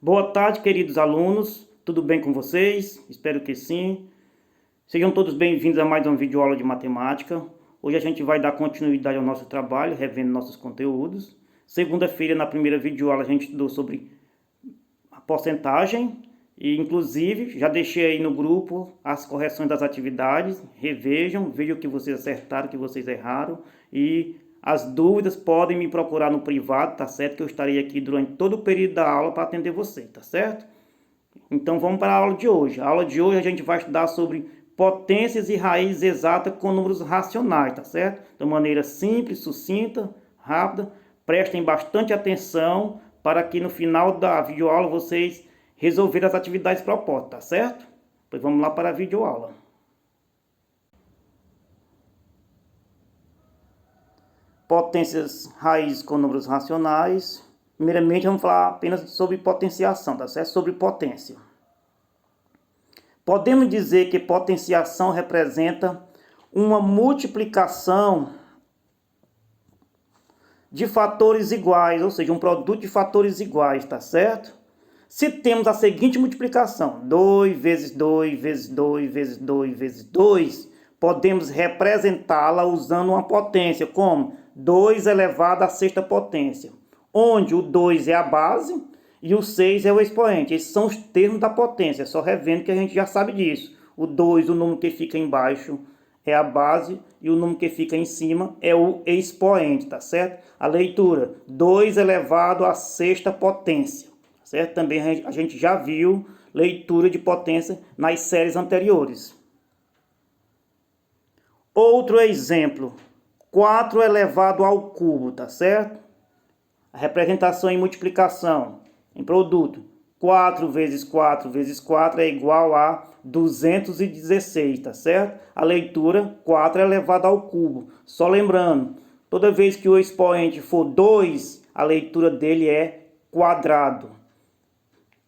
Boa tarde, queridos alunos. Tudo bem com vocês? Espero que sim. Sejam todos bem-vindos a mais uma videoaula de matemática. Hoje a gente vai dar continuidade ao nosso trabalho, revendo nossos conteúdos. Segunda-feira, na primeira videoaula, a gente estudou sobre a porcentagem. E, inclusive, já deixei aí no grupo as correções das atividades. Revejam, vejam o que vocês acertaram, o que vocês erraram. E as dúvidas podem me procurar no privado, tá certo? Que eu estarei aqui durante todo o período da aula para atender você, tá certo? Então vamos para a aula de hoje. A aula de hoje a gente vai estudar sobre potências e raízes exatas com números racionais, tá certo? De maneira simples, sucinta, rápida. Prestem bastante atenção para que no final da videoaula vocês resolverem as atividades propostas, tá certo? Pois vamos lá para a videoaula. Potências raízes com números racionais. Primeiramente, vamos falar apenas sobre potenciação, tá certo? Sobre potência. Podemos dizer que potenciação representa uma multiplicação de fatores iguais, ou seja, um produto de fatores iguais, tá certo? Se temos a seguinte multiplicação, 2 vezes 2 vezes 2 vezes 2 vezes 2, podemos representá-la usando uma potência, como 2 elevado à sexta potência, onde o 2 é a base e o 6 é o expoente. Esses são os termos da potência, só revendo que a gente já sabe disso. O 2, o número que fica embaixo, é a base e o número que fica em cima é o expoente, tá certo? A leitura, 2 elevado à sexta potência, certo? Também a gente já viu leitura de potência nas séries anteriores. Outro exemplo, 4 elevado ao cubo, tá certo? A representação em multiplicação, em produto, 4 vezes 4 vezes 4 é igual a 216, tá certo? A leitura, 4 elevado ao cubo. Só lembrando, toda vez que o expoente for 2, a leitura dele é quadrado.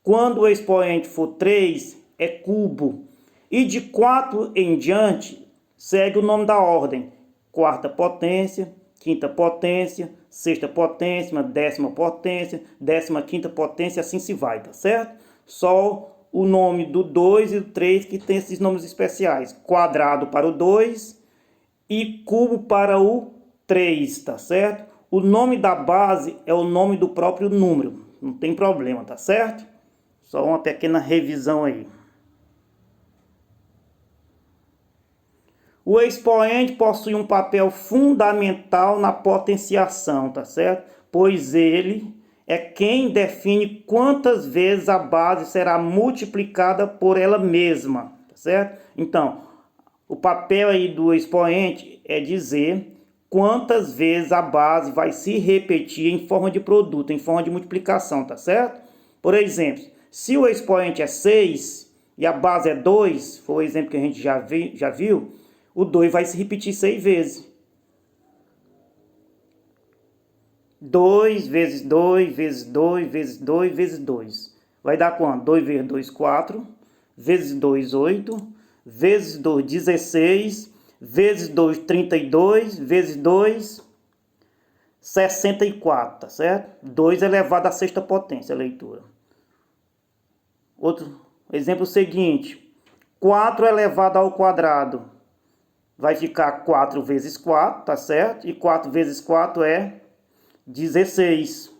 Quando o expoente for 3, é cubo. E de 4 em diante, segue o nome da ordem. Quarta potência, quinta potência, sexta potência, décima potência, 15ª potência, assim se vai, tá certo? Só o nome do 2 e do 3 que tem esses nomes especiais. Quadrado para o 2 e cubo para o 3, tá certo? O nome da base é o nome do próprio número, não tem problema, tá certo? Só uma pequena revisão aí. O expoente possui um papel fundamental na potenciação, tá certo? Pois ele é quem define quantas vezes a base será multiplicada por ela mesma, tá certo? Então, o papel aí do expoente é dizer quantas vezes a base vai se repetir em forma de produto, em forma de multiplicação, tá certo? Por exemplo, se o expoente é 6 e a base é 2, foi o exemplo que a gente já viu, o 2 vai se repetir 6 vezes. 2 vezes 2 vezes 2 vezes 2 vezes 2. Vai dar quanto? 2 vezes 2, 4. Vezes 2, 8. Vezes 2, 16. Vezes 2, 32. Vezes 2, 64, tá certo? 2 elevado à sexta potência, a leitura. Outro exemplo seguinte. 4 elevado ao quadrado. Vai ficar 4 vezes 4, tá certo? E 4 vezes 4 é 16.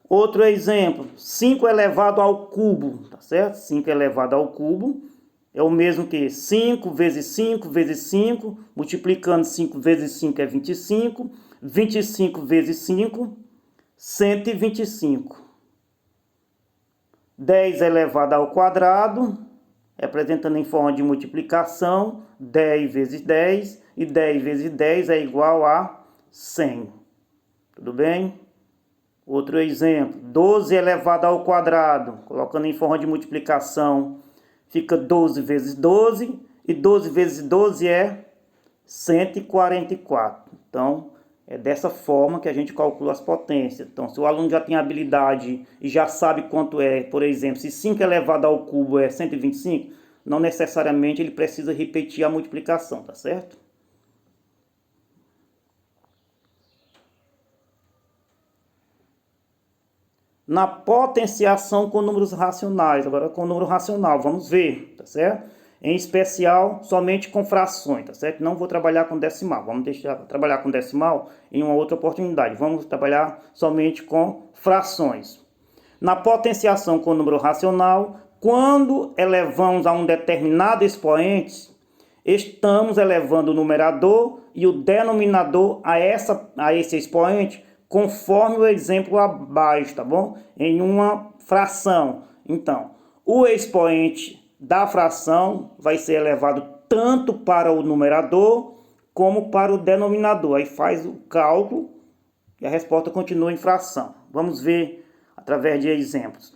Outro exemplo, 5 elevado ao cubo, tá certo? 5 elevado ao cubo é o mesmo que 5 vezes 5 vezes 5, multiplicando 5 vezes 5 é 25, 25 vezes 5, 125. 10 elevado ao quadrado, representando em forma de multiplicação, 10 vezes 10, e 10 vezes 10 é igual a 100. Tudo bem? Outro exemplo, 12 elevado ao quadrado, colocando em forma de multiplicação, fica 12 vezes 12, e 12 vezes 12 é 144. Então, é dessa forma que a gente calcula as potências. Então, se o aluno já tem habilidade e já sabe quanto é, por exemplo, se 5 elevado ao cubo é 125, não necessariamente ele precisa repetir a multiplicação, tá certo? na potenciação com números racionais. Agora com número racional, vamos ver, tá certo? Em especial, somente com frações, tá certo? Não vou trabalhar com decimal, vamos deixar trabalhar com decimal em uma outra oportunidade. Vamos trabalhar somente com frações. Na potenciação com número racional, quando elevamos a um determinado expoente, estamos elevando o numerador e o denominador a esse expoente, conforme o exemplo abaixo, tá bom? Em uma fração. Então, o expoente da fração vai ser elevado tanto para o numerador como para o denominador. Aí faz o cálculo e a resposta continua em fração. Vamos ver através de exemplos.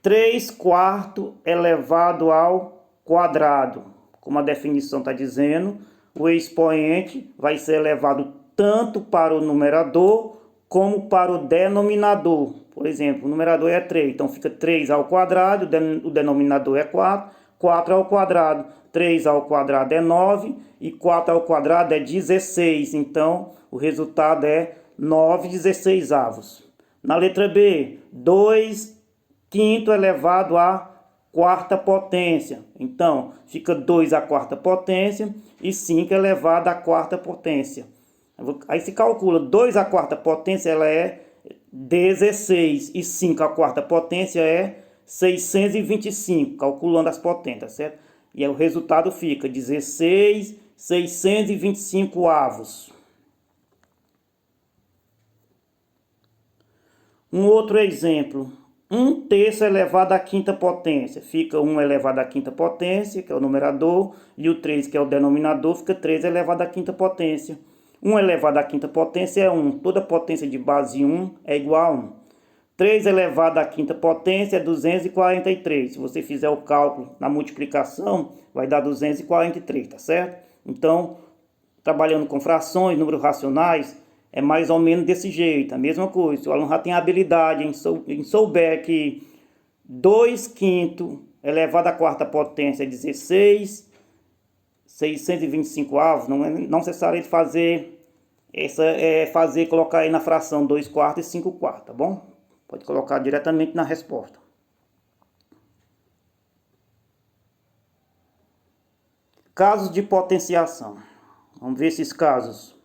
3/4 elevado ao quadrado. Como a definição está dizendo, o expoente vai ser elevado tanto para o numerador como para o denominador. Por exemplo, o numerador é 3, então fica 3 ao quadrado, o denominador é 4, 4 ao quadrado, 3 ao quadrado é 9 e 4 ao quadrado é 16. Então, o resultado é 9/16. Na letra B, 2/5 elevado à quarta potência. Então, fica 2 à quarta potência e 5 elevado à quarta potência. Aí se calcula, 2 à quarta potência ela é 16 e 5 à quarta potência é 625, calculando as potências, certo? E aí o resultado fica 16/625 avos. Um outro exemplo, 1/3 elevado à quinta potência, fica 1 elevado à quinta potência, que é o numerador, e o 3, que é o denominador, fica 3 elevado à quinta potência. 1 elevado à quinta potência é 1, toda potência de base 1 é igual a 1. 3 elevado à quinta potência é 243, se você fizer o cálculo na multiplicação, vai dar 243, tá certo? Então, trabalhando com frações, números racionais, é mais ou menos desse jeito, a mesma coisa. Se o aluno já tem habilidade em souber que 2/5 elevado à quarta potência é 16, 625 avos, não é necessário fazer colocar aí na fração 2/4 e 5/4, tá bom? Pode colocar diretamente na resposta. Casos de potenciação. Vamos ver esses casos.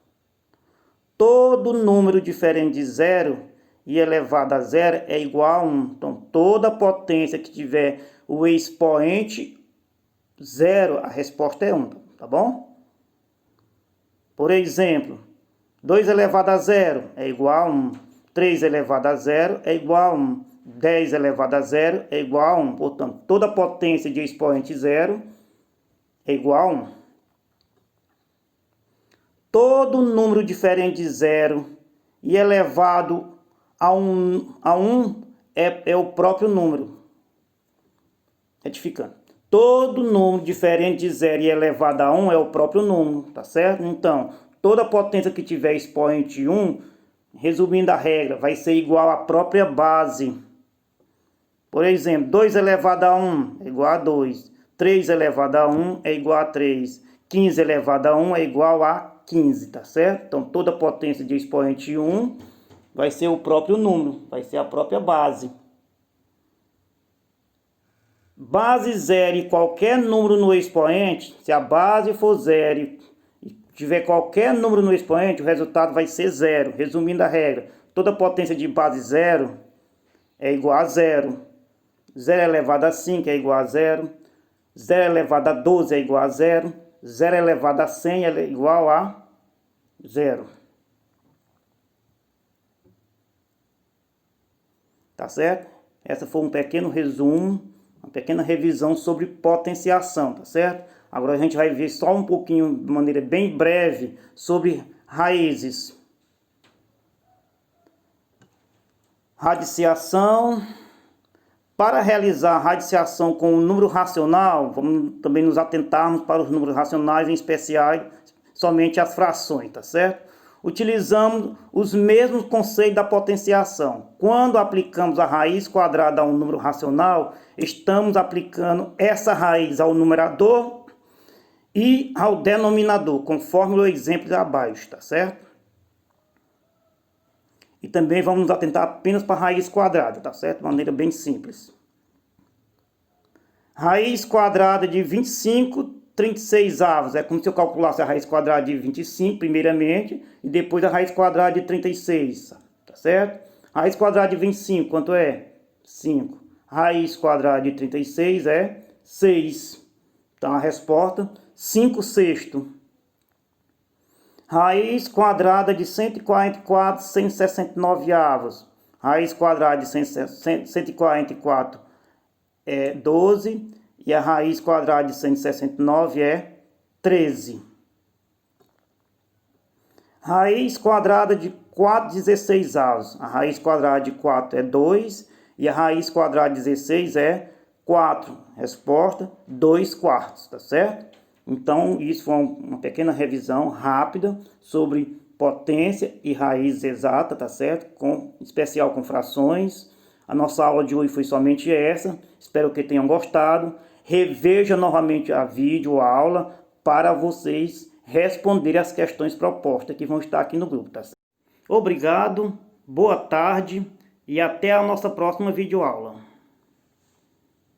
Todo número diferente de 0 e elevado a 0 é igual a 1. Então, toda potência que tiver o expoente 0, a resposta é 1, tá bom? Por exemplo, 2 elevado a 0 é igual a 1. 3 elevado a 0 é igual a 1. 10 elevado a 0 é igual a 1. Portanto, toda potência de expoente 0 é igual a 1. Todo número diferente de 0 e elevado a 1 é o próprio número. Retificando. Todo número diferente de 0 e elevado a 1 é o próprio número, tá certo? Então, toda potência que tiver expoente 1, resumindo a regra, vai ser igual à própria base. Por exemplo, 2 elevado a 1 é igual a 2. 3 elevado a 1 é igual a 3. 15 elevado a 1 é igual a 15, tá certo? Então, toda potência de expoente 1 vai ser o próprio número, vai ser a própria base. Base 0 e qualquer número no expoente, se a base for 0 e tiver qualquer número no expoente, o resultado vai ser 0. Resumindo a regra, toda potência de base 0 é igual a 0. 0 elevado a 5 é igual a 0. 0 elevado a 12 é igual a 0. 0 elevado a 100 é igual a 0. Tá certo? Essa foi um pequeno resumo, uma pequena revisão sobre potenciação, tá certo? Agora a gente vai ver só um pouquinho, de maneira bem breve, sobre raízes. Radiciação. Para realizar a radiciação com o número racional, vamos também nos atentarmos para os números racionais, em especial somente as frações, tá certo? Utilizamos os mesmos conceitos da potenciação. Quando aplicamos a raiz quadrada a um número racional, estamos aplicando essa raiz ao numerador e ao denominador, conforme o exemplo abaixo, tá certo? E também vamos nos atentar apenas para a raiz quadrada, tá certo? De maneira bem simples. Raiz quadrada de 25/36 é como se eu calculasse a raiz quadrada de 25 primeiramente e depois a raiz quadrada de 36, tá certo? Raiz quadrada de 25, quanto é? 5. Raiz quadrada de 36 é 6. Então a resposta, 5/6. Raiz quadrada de 144 sem 69avos. Raiz quadrada de 144 é 12. E a raiz quadrada de 169 é 13. Raiz quadrada de 4/16avos. A raiz quadrada de 4 é 2. E a raiz quadrada de 16 é 4. Resposta, 2/4, tá certo? Então, isso foi uma pequena revisão rápida sobre potência e raiz exata, tá certo? Especial com frações. A nossa aula de hoje foi somente essa. Espero que tenham gostado. Reveja novamente a aula para vocês responderem as questões propostas que vão estar aqui no grupo, tá certo? Obrigado, boa tarde e até a nossa próxima videoaula.